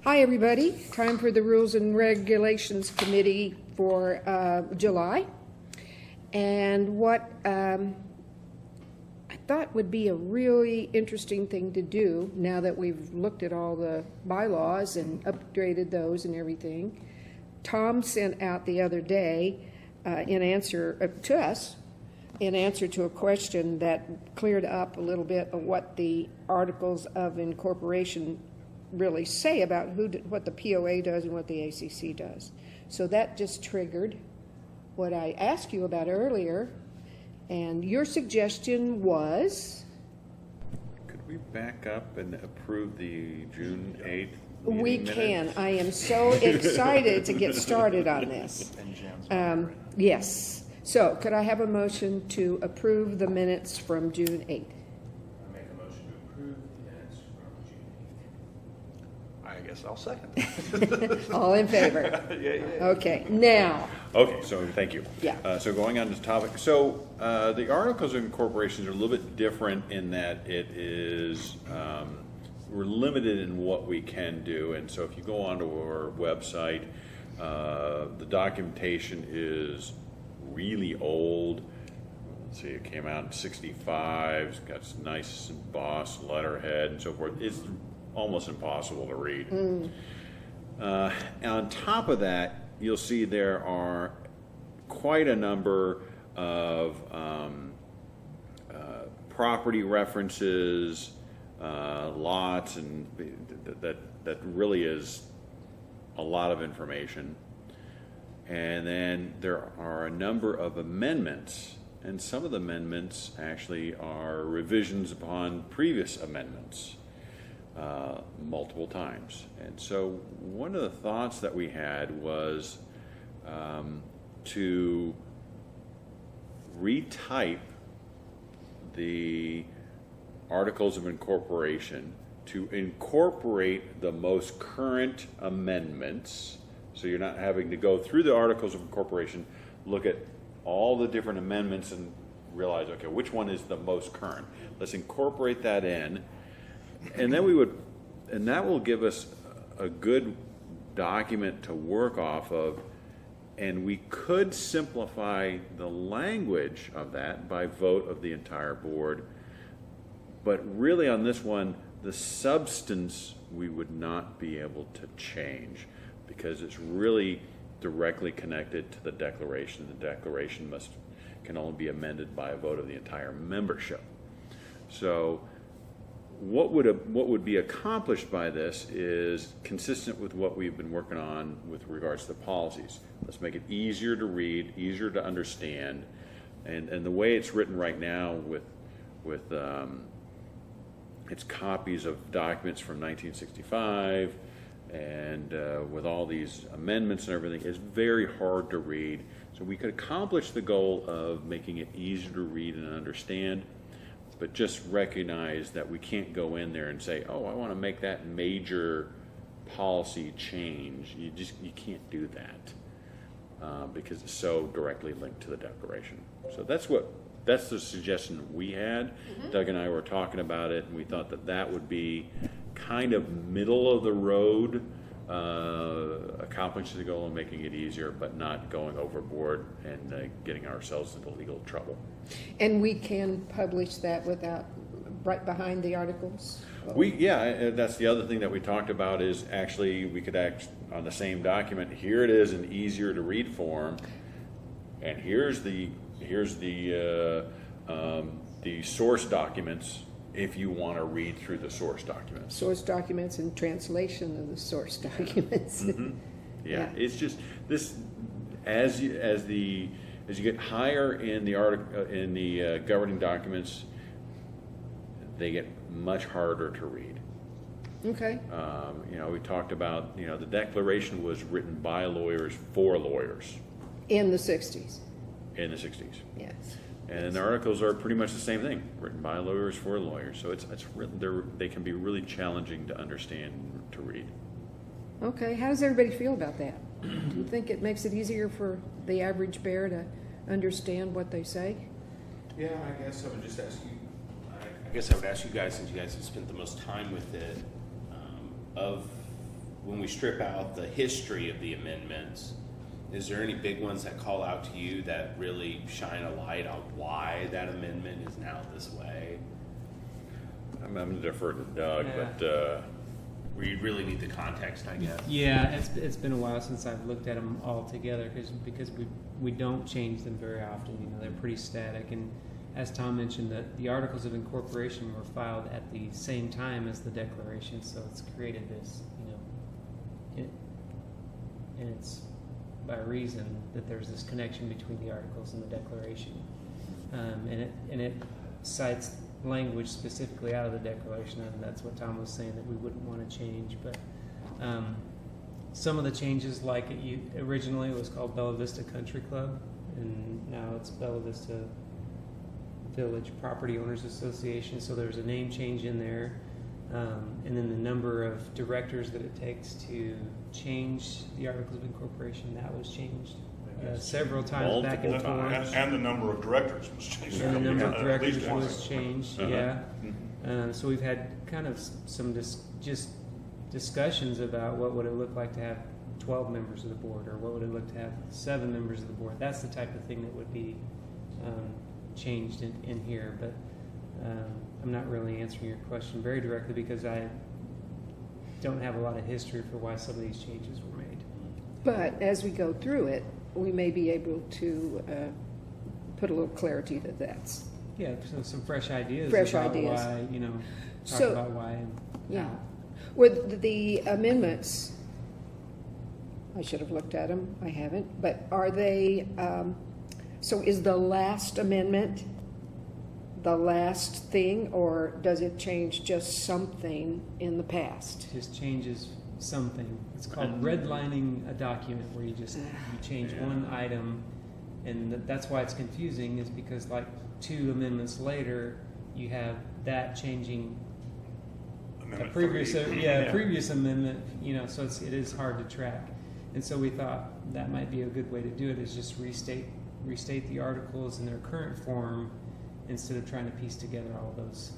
Hi, everybody. Time for the Rules and Regulations Committee for July. And what I thought would be a really interesting thing to do, now that we've looked at all the bylaws and upgraded those and everything, Tom sent out the other day in answer to us, in answer to a question that cleared up a little bit of what the Articles of Incorporation really say about what the POA does and what the ACC does. So that just triggered what I asked you about earlier, and your suggestion was? Could we back up and approve the June 8th We meeting can. minutes? I am so excited to get started on this. Yes. So could I have a motion to approve the minutes from June 8th? I make a motion to approve the minutes from June 8th. I guess I'll second. All in favor? Yeah. Okay, now, Okay, so thank you. Yeah. So going on to the topic, so the Articles of Incorporation are a little bit different in that it is, we're limited in what we can do. And so if you go onto our website, the documentation is really old. Let's see, it came out in '65. It's got this nice embossed letterhead and so forth. It's almost impossible to read. On top of that, you'll see there are quite a number of property references, lots, and that really is a lot of information. And then there are a number of amendments, and some of the amendments actually are revisions upon previous amendments multiple times. And so one of the thoughts that we had was to retype the Articles of Incorporation to incorporate the most current amendments. So you're not having to go through the Articles of Incorporation, look at all the different amendments and realize, okay, which one is the most current? Let's incorporate that in. And then and that will give us a good document to work off of, and we could simplify the language of that by vote of the entire board. But really on this one, the substance we would not be able to change, because it's really directly connected to the declaration. The declaration can only be amended by a vote of the entire membership. So what would be accomplished by this is consistent with what we've been working on with regards to the policies. Let's make it easier to read, easier to understand, and the way it's written right now with it's copies of documents from 1965 and with all these amendments and everything, is very hard to read. So we could accomplish the goal of making it easier to read and understand, but just recognize that we can't go in there and say, oh, I want to make that major policy change. You can't do that because it's so directly linked to the declaration. So that's the suggestion we had. Doug and I were talking about it, and we thought that would be kind of middle of the road, accomplishing the goal and making it easier, but not going overboard and getting ourselves into legal trouble. and we can publish that right behind the articles? That's the other thing that we talked about is actually we could act on the same document. Here it is in easier to read form, and here's the source documents if you want to read through the source documents. Source documents and translation of the source documents. Yeah, it's just this as you get higher in the governing documents, they get much harder to read. Okay. We talked about the Declaration was written by lawyers for lawyers In the 60s. in the 60s, Yes. and the articles are pretty much the same thing, written by lawyers for lawyers. So it's they can be really challenging to understand, to read. Okay, how does everybody feel about that? Do you think it makes it easier for the average bear to understand what they say? Yeah, I guess I would just ask you, I guess I would ask you guys, since you guys have spent the most time with it, of when we strip out the history of the amendments, is there any big ones that call out to you that really shine a light on why that amendment is now this way? I'm going to defer to Doug, Yeah. but Where you really need the context, I guess. Yeah, it's been a while since I've looked at them all together because we don't change them very often. You know, they're pretty static. And as Tom mentioned, the articles of incorporation were filed at the same time as the declaration, so it's created this, and it's by reason that there's this connection between the articles and the declaration, and it cites language specifically out of the declaration, and that's what Tom was saying that we wouldn't want to change. But some of the changes, like originally it was called Bella Vista Country Club, and now it's Bella Vista Village Property Owners Association. So there's a name change in there, and then the number of directors that it takes to change the articles of incorporation, that was changed several times back and Multiple forth. times. And the number of directors was changed. And the number of At least directors once. was changed, Uh-huh. yeah. So we've had kind of some just discussions about what would it look like to have 12 members of the board, or what would it look to have 7 members of the board. That's the type of thing that would be changed in here, but I'm not really answering your question very directly because I don't have a lot of history for why some of these changes were made. But as we go through it, we may be able to put a little clarity to that. Yeah, so some fresh ideas Fresh about ideas. why, talk So- about why and Yeah. how. With the amendments, I should have looked at them, I haven't, but are they, so is the last amendment the last thing, or does it change just something in the past? Just changes something. It's called redlining a document, where you change one item, and that's why it's confusing, is because like 2 amendments later, you have that changing a Amendment previous, 3. previous amendment, so it is hard to track. And so we thought that might be a good way to do it, is just restate the articles in their current form, instead of trying to piece together all those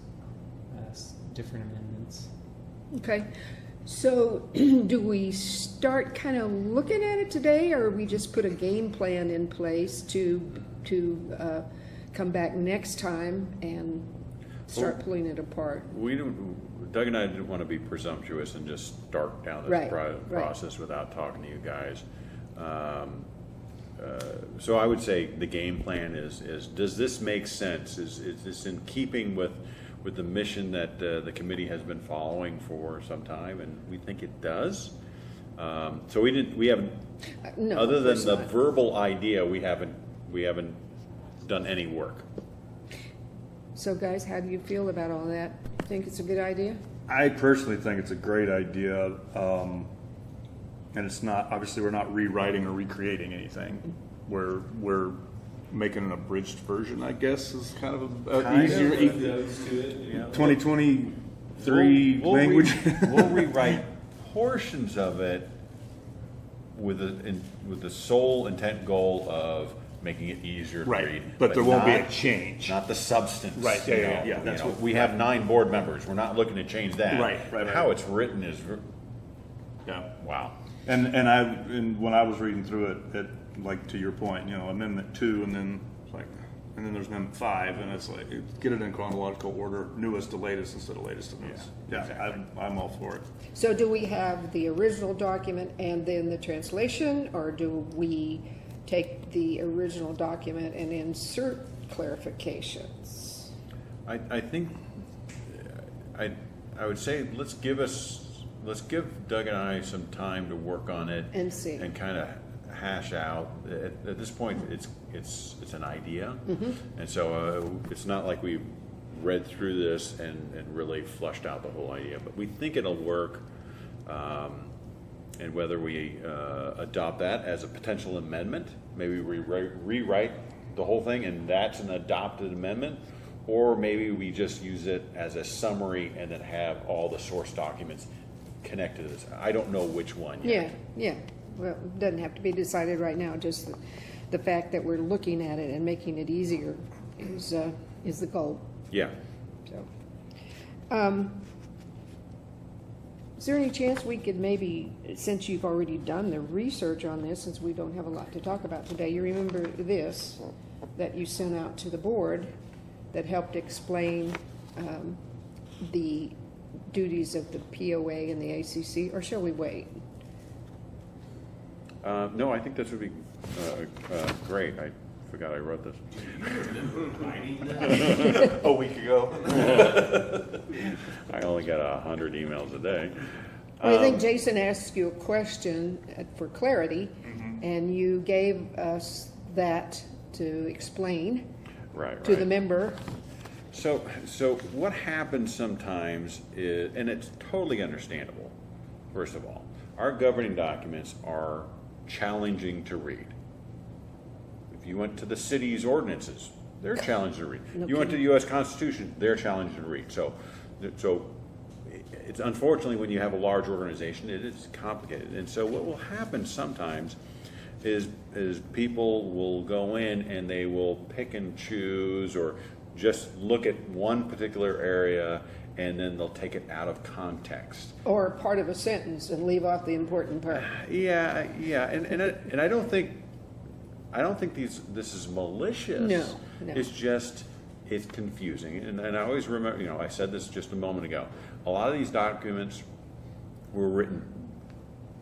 different amendments. Okay, so do we start kind of looking at it today, or we just put a game plan in place to come back next time and start pulling it apart? Doug and I didn't want to be presumptuous and just start down this Right, right. process without talking to you guys. So I would say the game plan is does this make sense? Is this in keeping with the mission that the committee has been following for some time? And we think it does. So we haven't, No, other of than course the not. verbal idea, we haven't done any work. So guys, how do you feel about all that? Think it's a good idea? I personally think it's a great idea, and it's not, obviously, we're not rewriting or recreating anything. We're making an abridged version, I guess, is kind of a easier, Those to it, 2023 language. We'll rewrite portions of it with the sole intent goal of making it easier to Right, read. but there won't be a not- change. Not the substance. Right, yeah, you yeah, know, yeah, that's you know, what- we have 9 board members. We're not looking to change that. Right, right, But right. how it's written is, Yeah. wow. And when I was reading through it, like to your point, Amendment 2, and then it's like, and then there's Amendment 5, and it's like, get it in chronological order, newest to latest instead of latest to newest. Yeah, exactly. I'm all for it. So do we have the original document and then the translation, or do we take the original document and insert clarifications? I think, I would say, let's give Doug and I some time to work on it. And see. And kind of hash out, at this point, it's an idea. Mm-hmm. And so it's not like we read through this and really flushed out the whole idea, but we think it'll work. And whether we adopt that as a potential amendment, maybe we rewrite the whole thing and that's an adopted amendment, or maybe we just use it as a summary and then have all the source documents connected to this. I don't know which one yet. Yeah. Well, it doesn't have to be decided right now, just the fact that we're looking at it and making it easier is the goal. Yeah. there any chance we could maybe, since you've already done the research on this, since we don't have a lot to talk about today, you remember this that you sent out to the board that helped explain the duties of the POA and the ACC, or shall we wait? No, I think this would be great. I forgot I wrote this. A week ago. I only get 100 emails a day. Well, I think Jason asked you a question for clarity, and you gave us that to explain Right, to the right. member. So what happens sometimes is, and it's totally understandable, first of all, our governing documents are challenging to read. If you went to the city's ordinances, they're challenging to read. No You went to the kidding. U.S. Constitution, they're challenging to read. So it's unfortunately when you have a large organization, it is complicated. And so what will happen sometimes is people will go in and they will pick and choose or just look at one particular area and then they'll take it out of context. Or part of a sentence and leave off the important part. Yeah, and I don't think this is malicious. No. It's just it's confusing, and I always remember. I said this just a moment ago. A lot of these documents were written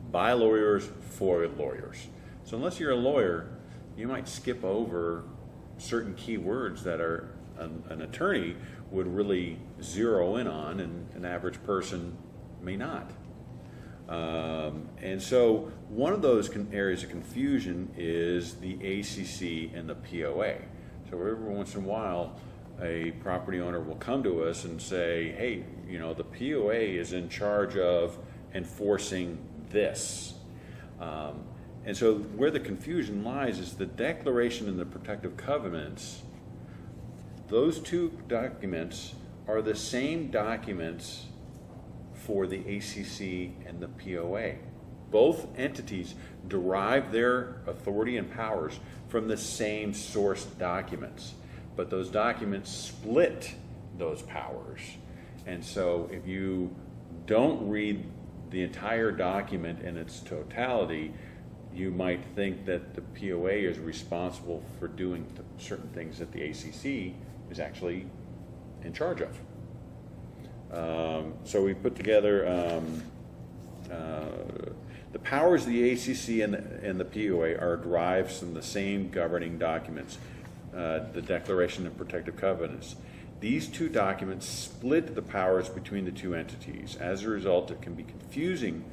by lawyers for lawyers. So unless you're a lawyer, you might skip over certain key words that are an attorney would really zero in on, and an average person may not. And so one of those areas of confusion is the ACC and the POA. So every once in a while, a property owner will come to us and say, hey, the POA is in charge of enforcing this. And so where the confusion lies is the declaration and the protective covenants. Those two documents are the same documents for the ACC and the POA. Both entities derive their authority and powers from the same source documents, but those documents split those powers. And so if you don't read the entire document in its totality, you might think that the POA is responsible for doing certain things that the ACC is actually in charge of. So we put together the powers of the ACC and the POA are derived from the same governing documents, the Declaration and Protective Covenants. These two documents split the powers between the two entities. As a result, it can be confusing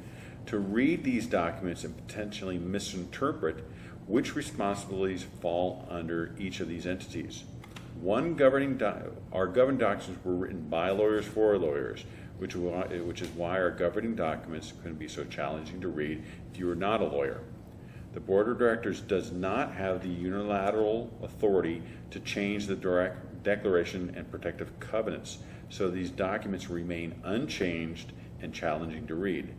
to read these documents and potentially misinterpret which responsibilities fall under each of these entities. Our governing documents were written by lawyers for lawyers, which is why our governing documents can be so challenging to read if you are not a lawyer. The Board of Directors does not have the unilateral authority to change the Declaration and Protective Covenants, so these documents remain unchanged and challenging to read.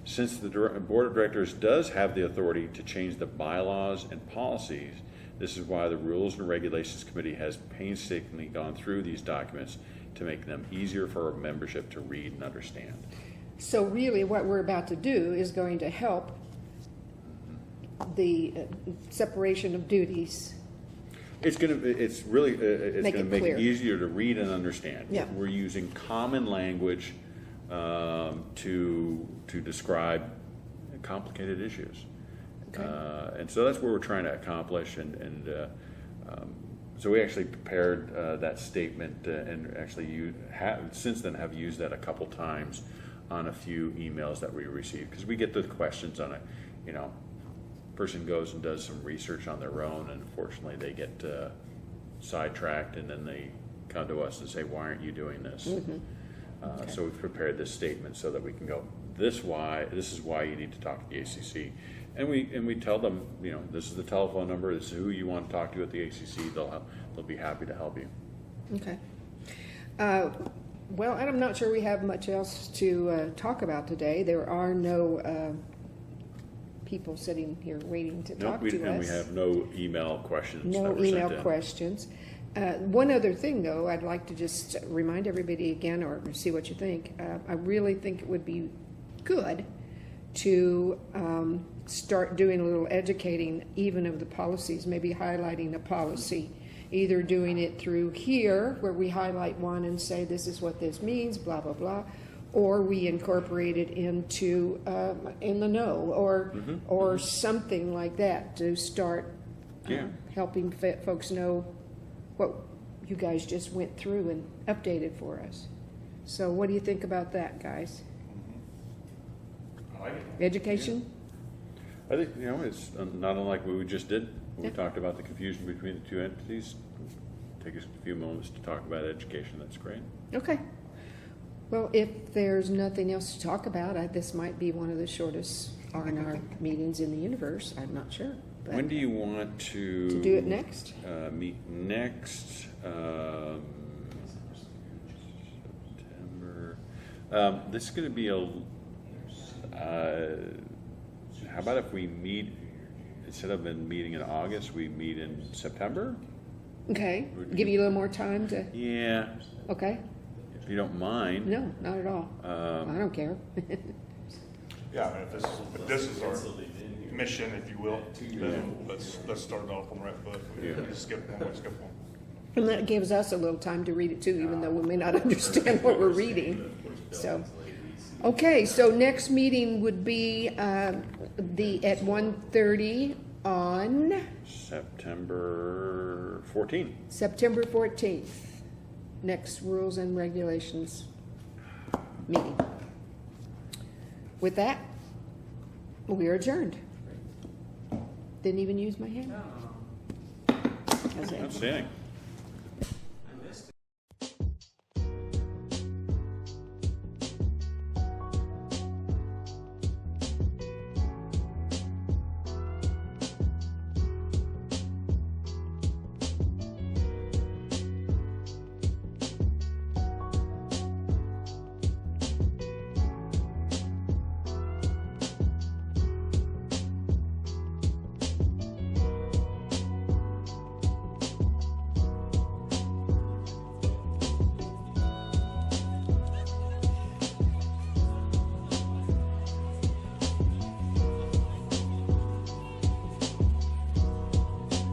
Since the Board of Directors does have the authority to change the bylaws and policies, this is why the Rules and Regulations Committee has painstakingly gone through these documents to make them easier for our membership to read and understand. So really what we're about to do is going to help the separation of duties. It's going to Make it make clear. it easier to read and understand. Yeah. We're using common language to describe complicated issues. Okay. And so that's what we're trying to accomplish, and so we actually prepared that statement and actually since then have used that a couple times on a few emails that we received, because we get the questions on it. Person goes and does some research on their own, and unfortunately they get sidetracked, and then they come to us and say, why aren't you doing this? Okay. So we've prepared this statement so that we can go, this is why you need to talk to the ACC. And we tell them, this is the telephone number, this is who you want to talk to at the ACC. They'll be happy to help you. Okay. Well, I'm not sure we have much else to talk about today. There are no people sitting here waiting to talk to us. And we have no email questions. No that were sent email in. questions. One other thing, though, I'd like to just remind everybody again, or see what you think. I really think it would be could, to start doing a little educating even of the policies, maybe highlighting a policy, either doing it through here where we highlight one and say this is what this means, blah, blah, blah, or we incorporate it into in the know, or something like that to start Yeah. helping folks know what you guys just went through and updated for us. So what do you think about that, guys? I like it. Education? I think, it's not unlike what we just did. When Yeah. we talked about the confusion between the two entities. Take us a few moments to talk about education. That's great. Okay. Well, if there's nothing else to talk about, this might be one of the shortest R&R meetings in the universe. I'm not sure. But When do you want to do it next? Meet next. September. This is going to be a. How about if we meet instead of meeting in August, we meet in September? Okay. Give you a little more time to. Yeah, Okay. if you don't mind. No, not at all. I don't care. Yeah, I mean, if this is our mission, if you will, then let's start it off on the right foot. Yeah. Just skip one, skip one. And that gives us a little time to read it too, even though we may not understand what we're reading. So, okay, so next meeting would be at 1:30 on September 14th. September 14th. Next Rules and Regulations meeting. With that, we are adjourned. Didn't even use my hand. How's that? Outstanding.